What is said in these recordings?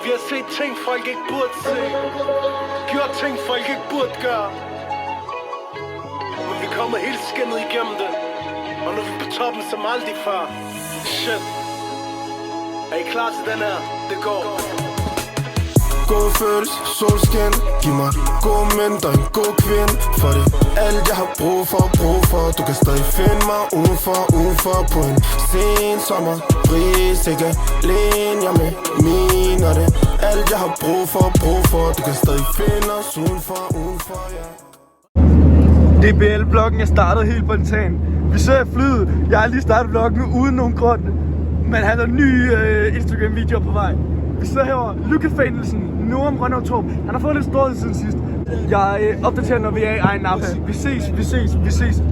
Vi har set ting, folk ikke burde se. Gjort ting, folk ikke burde gøre. Men vi kommer helt skinnet igennem det. Og nu er vi på toppen som aldrig før. Shit. Er I klar til den her? Det går. God følelse, solskin. Giv mig gode mænd og en god kvinde. For det er alt jeg har brug for. Du kan stadig finde mig udenfor på en sen sommerbris. Ikke alene, jeg med mine. Og det er alt jeg har brug for. Du kan stadig finde os udenfor, ja. DBL-vloggen er startet helt spontant. Vi ser flyet. Jeg har lige startet vloggen uden nogen grund. Men han har nye Instagram-videoer på vej. Vi sidder herovre. Lukas Fanelsen, Noam Rønnertorp. Han har fået lidt storhed siden sidst. Jeg opdaterer, når vi er i egen Napa. Vi ses. Basic, vi ses. Det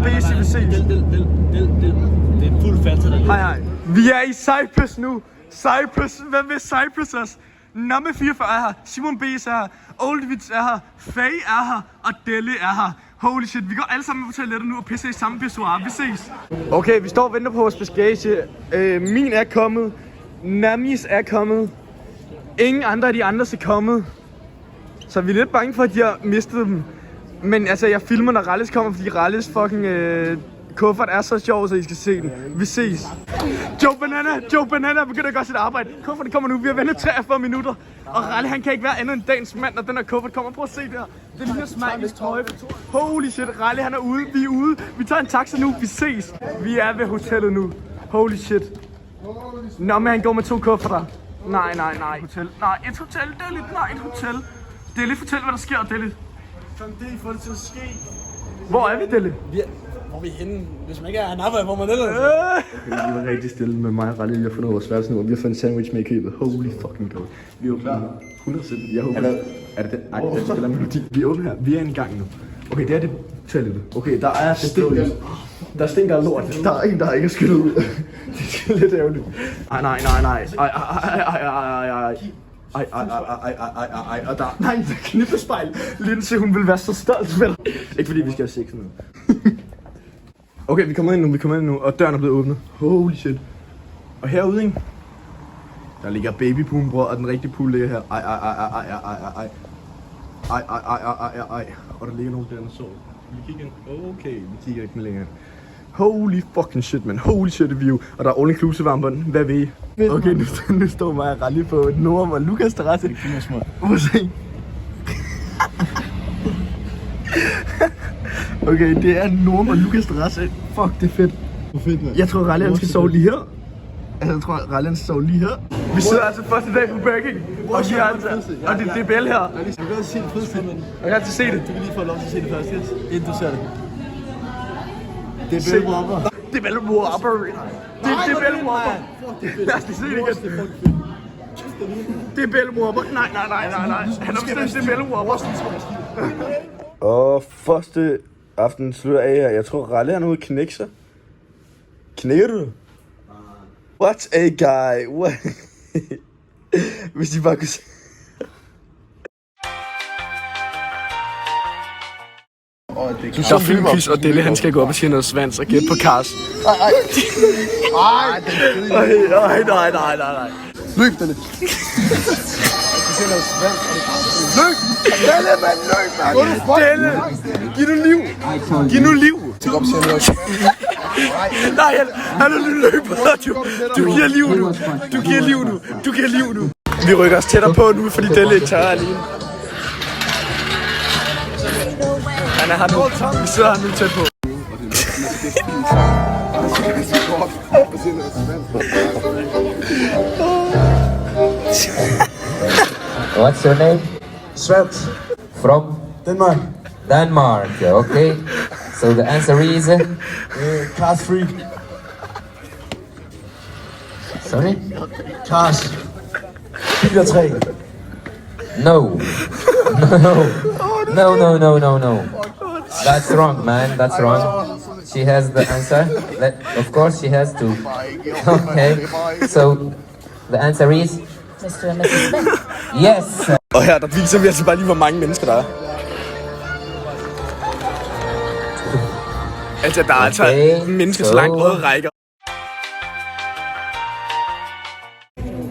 er fuld fat til dig. Hej. Vi er i Cyprus nu. Cyprus. Hvad vil Cyprus os? Nummer 44 er her. Simon B's er her. Oldvitz er her. Faye er her. Og Delle er her. Holy shit, vi går alle sammen på toilettet nu og pisser i samme pissoir. Vi ses. Okay, vi står og venter på vores bagage. Min er kommet. Namis er kommet. Ingen andre af de andres er kommet. Så vi er lidt bange for, at de har mistet dem. Men altså, jeg filmer, når Ralles kommer, fordi Ralles fucking kuffert er så sjov, så I skal se den. Vi ses. Joe Banana begynder at gøre sit arbejde. Kufferten kommer nu. Vi har ventet 43 minutter. Og Ralle, han kan ikke være andet end dagens mand, når den her kuffert kommer. Prøv at se der. Det ligner Smileys trøje. Holy shit, Ralle, han er ude. Vi er ude. Vi tager en taxa nu. Vi ses. Vi er ved hotellet nu. Holy shit. Nå, men han går med 2 kufferter. Nej. Hotel. Nej, et hotel. Delle. Nej, et hotel. Delle, fortæl, hvad der sker, Delle. Sådan det, får det til at ske. Hvor er vi, Delle? Hvor er vi henne? Hvis man ikke er Napa, hvor man ellers. Vi var rigtig stille med mig og Ralle. Vi har fundet vores værelse nu, og vi har fået en sandwich med i købet. Holy fucking god. Vi er klar. 100%. Jeg håber. Er det den? Ej, den spiller melodi. Vi er åbne her. Vi er i gang nu. Okay, det er det toilettet. Okay, der er stinker. Der stinker af lort. Der er en, der ikke er skyllet ud. Det er lidt ærgerligt. Nej. Ej, og der er knippespejl. Linse, hun vil være så stolt, vel? Ikke fordi vi skal have sex nu. Okay, vi kommer ind nu, og døren er blevet åbnet. Holy shit. Og herude, ikke? Der ligger babypoolen, bror, og den rigtige pool ligger her. Ej. Og der ligger nogen der, der sover. Vi kigger ind. Okay, vi kigger ikke længere. Holy fucking shit, man. Holy shit, view. Og der er all inclusive armbånd. Hvad ved I? Okay, nu står mig og Ralle på et Noam og Lukas terrasse. Det er små. Prøv at se. Okay, det er Noam og Lukas terrasse. Fuck, det er fedt. Hvor fedt, man. Jeg tror, Ralle han skal sove lige her. Jeg tror, Ralle han skal sove lige her. Vi sidder altså første dag på Burger King. Og det er DBL her. Jeg kan godt se det fedeste, men Jeg kan altid se det. du kan lige få lov til at se det først, inden du ser det. DBL Whopper. DBL Whopper. DBL Whopper. Lad os lige se det igen. DBL Whopper. Nej. Han har bestemt DBL Whopper. Og første aften slutter af her. Jeg tror, Ralle han er ude at knække sig. Knækker du? What a guy. What? Hvis de bare kunne se. Der er filmquiz, og Delle han skal gå op og sige noget svans og gætte på Cars. Nej. Løb, Delle. Løb! Delle, mand, løb, mand! Delle, giv nu liv. Nej, han er lige løbet. Du giver liv nu. Vi rykker os tættere på nu, fordi Delle ikke tør alene. Han er her nu. Vi sidder her nu tæt på. What's your name? Svans. From Denmark. Denmark. Okay. So the answer is Cars free. sorry. Cars. Biler 3. No. No. That's wrong, man. That's wrong. She has the answer. Of course, she has to. Okay. So the answer is Mr. and Mrs. Smith. yes. Og her der viser vi altså bare lige, hvor mange mennesker der er. Altså, der er altså mennesker så langt røde rækker.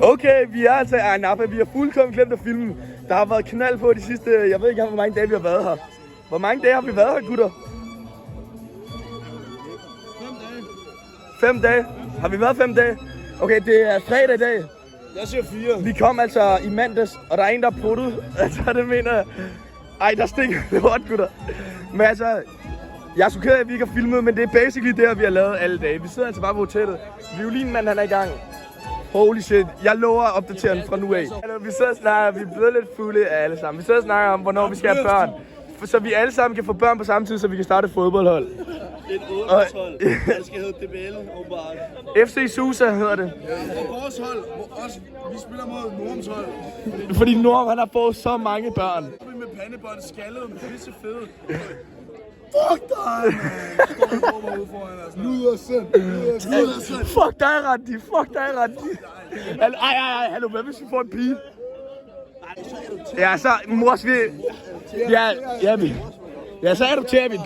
Okay, vi er altså i Napa. Vi har fuldkommen glemt at filme. Der har været knald på de sidste, jeg ved ikke hvor mange dage vi har været her. Hvor mange dage har vi været her, gutter? 5 dage. Har vi været 5 dage? Okay, det er fredag i dag. Jeg siger 4. Vi kom altså i mandags, og der er en, der er puttet. Altså, det mener jeg. Ej, der stinker lort, gutter. Men altså, jeg er sgu ked af, at vi ikke har filmet, men det er basically det, vi har lavet alle dage. Vi sidder altså bare på hotellet. Violinmanden, han er i gang. Holy shit, jeg lover at opdatere den fra nu af. Vi sidder og snakker, vi er blevet lidt fulde af alle sammen. Vi sidder og snakker om, hvornår vi skal have børn. Så vi alle sammen kan få børn på samme tid, så vi kan starte et fodboldhold. Et 8-hold. Det skal hedde DBL, åbenbart. FC Susa hedder det. Og vores hold, vi spiller mod Norm's hold. Fordi Norm, han har fået så mange børn. Vi med pandebånd, skaldet med pisse fede. Fuck dig, man! Står ude foran, altså. Luder sind. Fuck dig, Randi. Fuck dig, Randi. Ej, hallo, hvad hvis vi får en pige? Ja, så mors vi... Ja, så adopterer vi et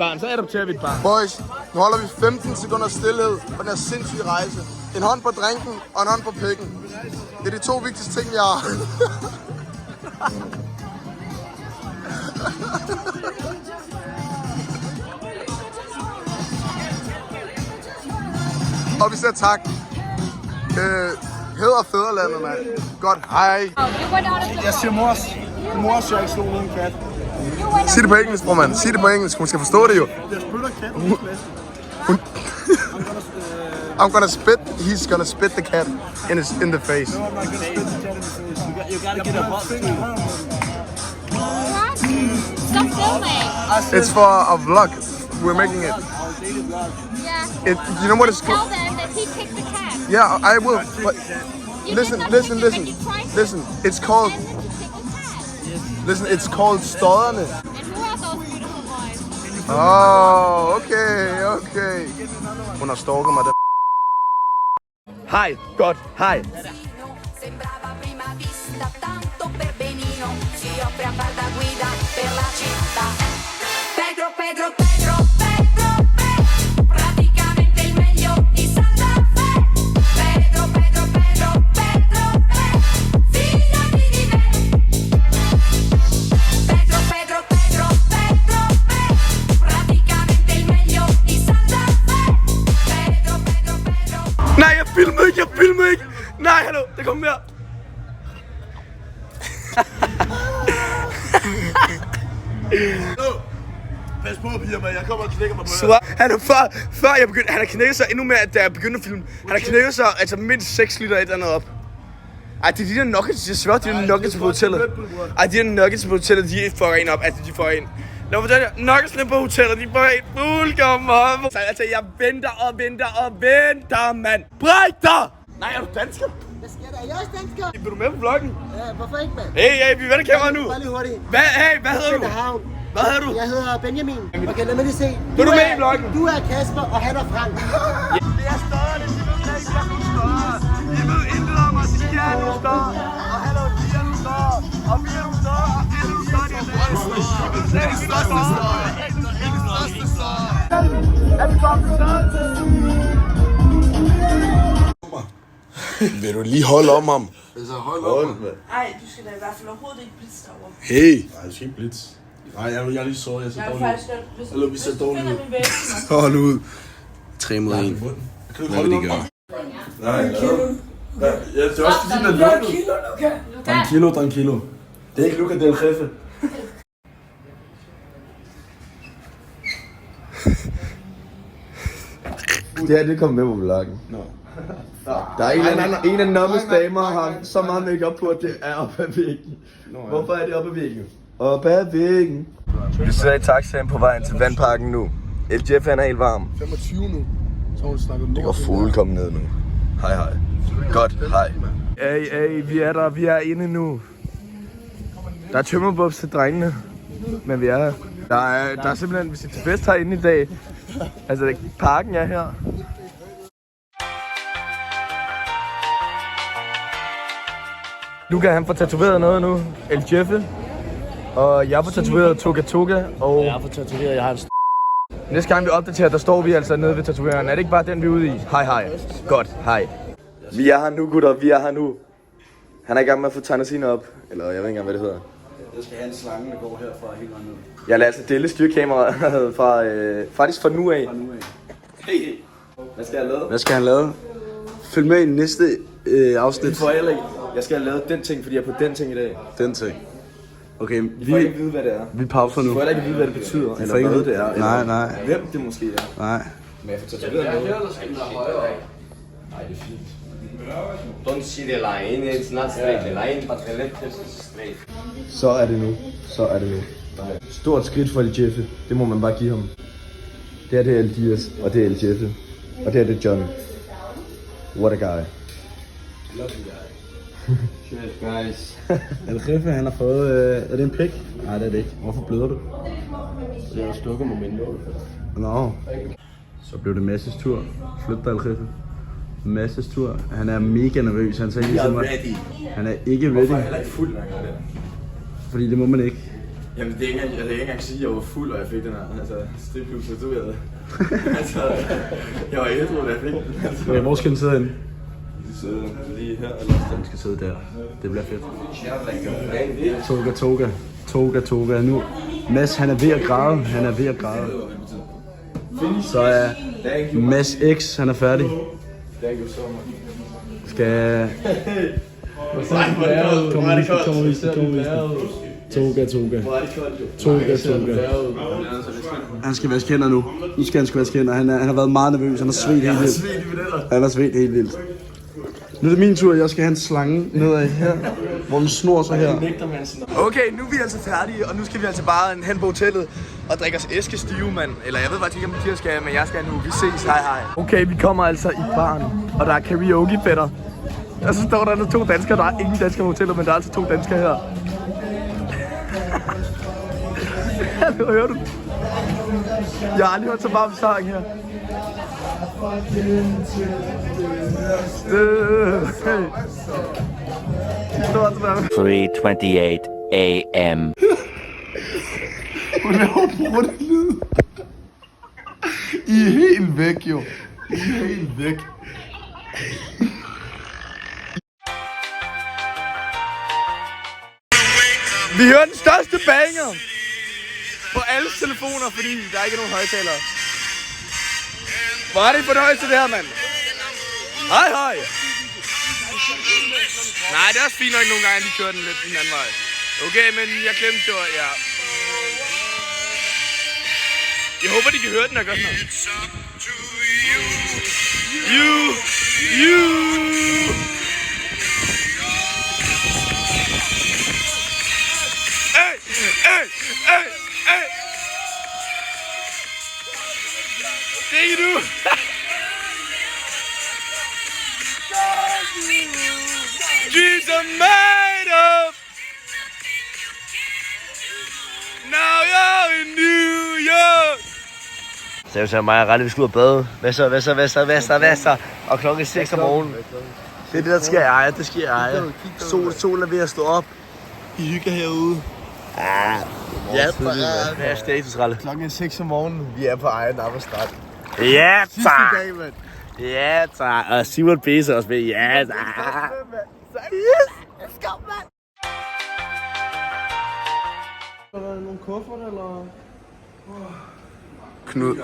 barn, Boys, nu holder vi 15 sekunder stillhed på den her sindssyge rejse. En hånd på drinken og en hånd på pikken. Det er de 2 vigtigste ting, vi har. Og vi siger tak. Hæder fædrelandet, mand. Godt, hej. Jeg siger mors, jeg ikke slog nogen kat. Sig det på engelsk, bror, mand. Sig det på engelsk. Hun skal forstå det jo. Jeg spiller katten i klassen. I'm gonna spit. He's gonna spit the cat in the face. No, I'm not gonna spit the cat in the face. You gotta get a butt too. Stop filming. It's for a vlog. We're making it. Yeah. You know what it's Tell called? them that he kicked the cat. Yeah, I will. But You listen, did listen, something listen, and you tried to listen. It's called. pretend that you kicked the cat. Listen, it's called Stodderne. And who are those beautiful boys? Oh, okay. Hun har stalket mig der. Hej, godt, hej. Sembrava a prima vista tanto per benino, si offre a far da guida per la città. Pedro, Pedro, Pedro, Pedro, Pedro, praticamente il meglio di Santa Fe. Pedro, Pedro, Pedro, Pedro, Pedro, fidati di me. Pedro, Pedro, Pedro, Pedro, Pedro, praticamente il meglio di Santa Fe. Pedro, Pedro, Pedro. Nej, jeg filmer ikke. Nej, hallo, det kommer mere. Pas på, piger, man. Jeg kommer og knækker mig på det. Han er før jeg begyndte, han har knækket sig endnu mere, da jeg begyndte at filme. Han har knækket sig altså mindst 6 liter et eller andet op. Ej, det er de der nuggets, jeg svær, de der nuggets på hotellet. Ej, de der nuggets på hotellet, de får en op, altså de får en. Lad mig fortælle jer, nuggetsene på hotellet, de får en fuldkommen op. Så altså, jeg venter, mand. Bræk dig! Nej, er du dansker? Hvad sker der? Jeg er også dansker. Er du med på vloggen? Ja, hvorfor ikke, mand? Hey, vi vender kameraet nu. Bare lige hurtigt. Hvad hedder du? København. Hvad hedder du? Jeg hedder Benjamin. Okay, lad mig lige se. Du er med i vloggen. Du er Kasper, og han er Frank. Det er større, det er ikke nu større. I ved intet om os, I er nu større. Og hallo, de er nu større. Og vi er nu større, og det er nu større, det er nu større. Det er nu større. Er vi kommet til større? Vil du lige holde om ham? Altså, hold op, mand. Ej, du skal da i hvert fald overhovedet ikke blitz derovre. Hey! Nej, det skal ikke blitz. Nej, jeg er lige så, jeg ser Jeg er dårlig faktisk ud. Eller vi ser dårlige ud. min væg. Hold ud. 3 mod 1. Kan du Hvad holde vil om de gøre? mig? Nej, ja, det er også fordi, den er lukket. Tranquilo. Det er ikke Luca del Jefe. Det her, det kommer med på vloggen. Der er en af Nommes damer, har så meget make-up på, at det er oppe ad væggen. Hvorfor er det oppe ad væggen? Oppe ad væggen. Vi sidder i taxaen på vejen til vandparken nu. LJF er helt varm. 25 nu. Så har du snakket Det går fuldkommen ned nu. Hej. Godt, hej. Vi er der. Vi er inde nu. Der er tømmerbubs til drengene. Men vi er her. Der er simpelthen, vi skal til fest herinde i dag. Altså, parken er her. Luca, han får tatoveret noget nu. El Jeffe. Og jeg får tatoveret Toga Toga. Og Jeg får tatoveret, jeg har en næste gang vi opdaterer, der står vi altså nede ved tatoveringen. Er det ikke bare den, vi er ude i? Hej. Godt, hej. Vi er her nu, gutter. Vi er her nu. Han er i gang med at få tegnet op. Eller jeg ved ikke engang, hvad det hedder. Jeg skal have en slange, der går herfra helt ned. Jeg lader altså dele styrkameraet fra, faktisk fra nu af. Hey. Hvad skal jeg lave? Hvad skal han lave? Følg med i næste afsnit. Jeg skal have lavet den ting, fordi jeg er på den ting i dag. Den ting. Okay, Vi får ikke vide, hvad det er. vi pauser nu. Du får heller ikke vide, hvad det betyder, eller ikke hvad vide- det er, Nej, eller nej. hvem det måske er. Nej. Men jeg får tatoveret noget. Don't see the line, it's not straight the line, but the left is straight. Så er det nu. Så er det nu. Stort skridt for El Jefe. Det må man bare give ham. Det er El Diaz, og det er El Jefe. Og det er det John. What a guy. Cheers, guys. El Jefe, han har fået... er det en pik? Nej, det er det ikke. Hvorfor bløder du? Det er jo stukket med min låg. Nå. Så blev det Masses tur. Flyt dig, El Jefe. Masses tur. Han er mega nervøs. Han sagde lige til mig. Han er ikke ready. Hvorfor er jeg heller ikke fuld, når jeg gør det? Fordi det må man ikke. Jamen, det er ikke engang, jeg kan ikke engang sige, at jeg var fuld, og jeg fik den her stripklub tatoveret. Altså, jeg var ædru, da jeg fik den. Altså. Okay, hvor skal den sidde henne? De sidder lige her, eller? Den skal sidde der. Det bliver fedt. Toga. Nu. Mads, han er ved at græde. Så er Mads X, han er færdig. Thank you so much. Skal... Toga. Han skal vaske hænder nu. Nu skal han vaske hænder. Han har været meget nervøs. Han har svedt helt vildt. Nu er det min tur. Jeg skal have en slange nedad her, hvor den snor sig her. Okay, nu er vi altså færdige, og nu skal vi altså bare hen på hotellet og drikke os æskestive, mand. Eller jeg ved faktisk ikke, om de skal, men jeg skal nu. Vi ses. Hej. Okay, vi kommer altså i baren, og der er karaoke fætter. Og så står der 2 danskere. Der er ingen danskere på hotellet, men der er altså 2 danskere her. Nu hører du. Jeg har aldrig hørt så varm sang her. Hey. 3:28 a.m. Hun laver brudtelyd. I er helt væk, jo. I er helt væk. Vi hører den største banger på alle telefoner, fordi der er ikke nogen højtalere. Hvor er det for det højeste det her, mand? Hej. Nej, det er også fint nok nogle gange, at de kører den lidt den anden vej. Okay, men jeg glemte det, ja. Jeg håber, de kan høre den, der gør sådan noget. You. Hey. Det er du. Dreams are made up. Now you're in New York. Så mig og Rette, vi skal ud og bade. Hvad så? Og klokken 6 om morgenen. Det er det, der sker. Ja, det sker. Ja. Solen er ved at stå op. I hygger herude. Ja, hvad er status, Ralle? Klokken er 6 om morgenen. Vi er på egen arbejdsstart. Ja, Sidste dag, mand. Ja, tak. Og Simon Bese også med. Ja, tak. Yes! Let's go, mand! Er der nogle kuffert, eller? Knud.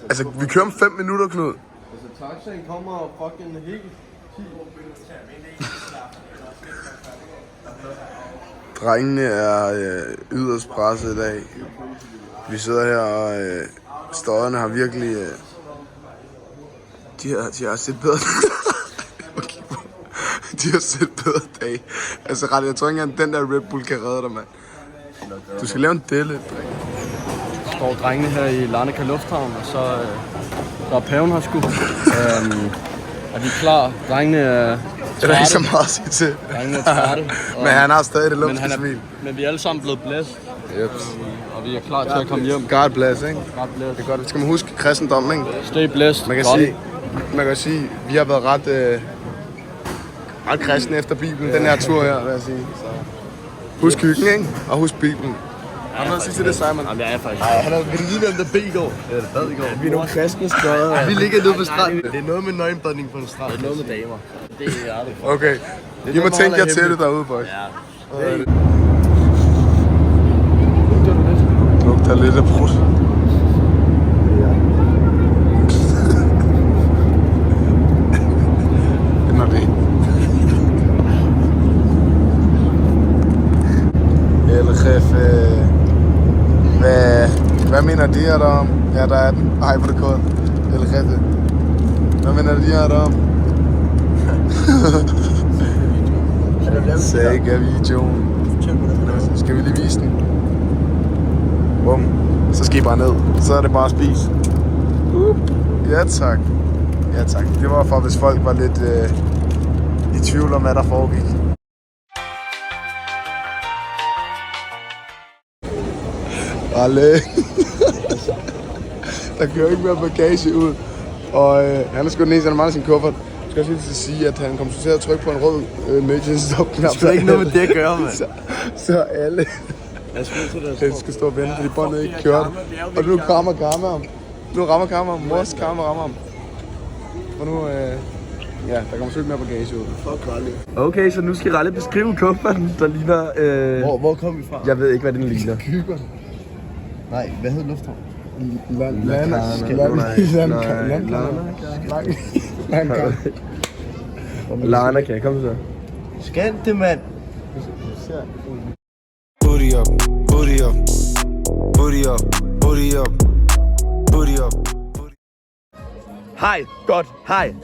Altså, vi kører om 5 minutter, Knud. Altså, taxaen kommer fucking helt 10. Drengene er yderst presset i dag. Vi sidder her, og støderne har virkelig... De har set bedre... De har set bedre dage. Altså, Rette, jeg tror ikke engang, den der Red Bull kan redde dig, mand. Du skal lave en delle, dreng. Står drengene her i Larnaca Lufthavn, og så er paven her sgu. Og de er klar. Drengene er Det er der ikke så meget at sige til. Drengene er trætte. Men han har stadig det lumske smil. Men vi er alle sammen blevet blæst. Jeps. Og vi er klar til at komme hjem. God bless, ikke? God bless. Det er godt. Det skal man huske kristendom, ikke? Stay blessed. Man kan sige, vi har været ret kristne efter Bibelen, den her tur her, vil jeg sige. Så. Husk hyggen, ikke? Og husk Bibelen. Har du noget at sige til det, Simon? Jamen, det er jeg faktisk. Nej, han har vil vide, hvem der bed i går. Ja, det bad i går. Vi er nogle kristne støder. Vi ligger nede på stranden. Det er noget med nøgenbadning på en strand. Det er noget med damer. Det er det. Okay, I må tænke jer til det derude, boys. Ja. Lugter lidt af brud. Den er det. Eller Jefe. Hvad mener de her derom? Ja, der er den. Ej, hvor er det koldt. Eller Jefe. Hvad mener de her derom? Saga videoen. Skal vi lige vise den? Bum. Så skal I bare ned. Så er det bare at spise. Ja tak. Ja tak. Det var for, hvis folk var lidt i tvivl om, hvad der foregik. Alle. Der kører ikke mere bagage ud. Og han er sgu den eneste, han mangler sin kuffert. Jeg skal også lige sige, at han kom til at trykke på en rød emergency stop-knap. Det er ikke noget med det at gøre, mand. Så alle... Jeg skal stå og vente, fordi båndet ikke kørte. Og nu rammer Karma ham. Nu rammer Karma ham. Mors Karma rammer ham. Og nu... Ja, der kommer søgt mere bagage ud. Fuck Ralle. Okay, så nu skal Ralle beskrive kufferten, der ligner... Hvor kom vi fra? Jeg ved ikke, hvad den ligner. Kyberen. Nej, hvad hedder lufthavn? Larnaca, kom så. Skante, mand. Booty up, booty up, booty up, booty up, booty up. Hej, godt, hej.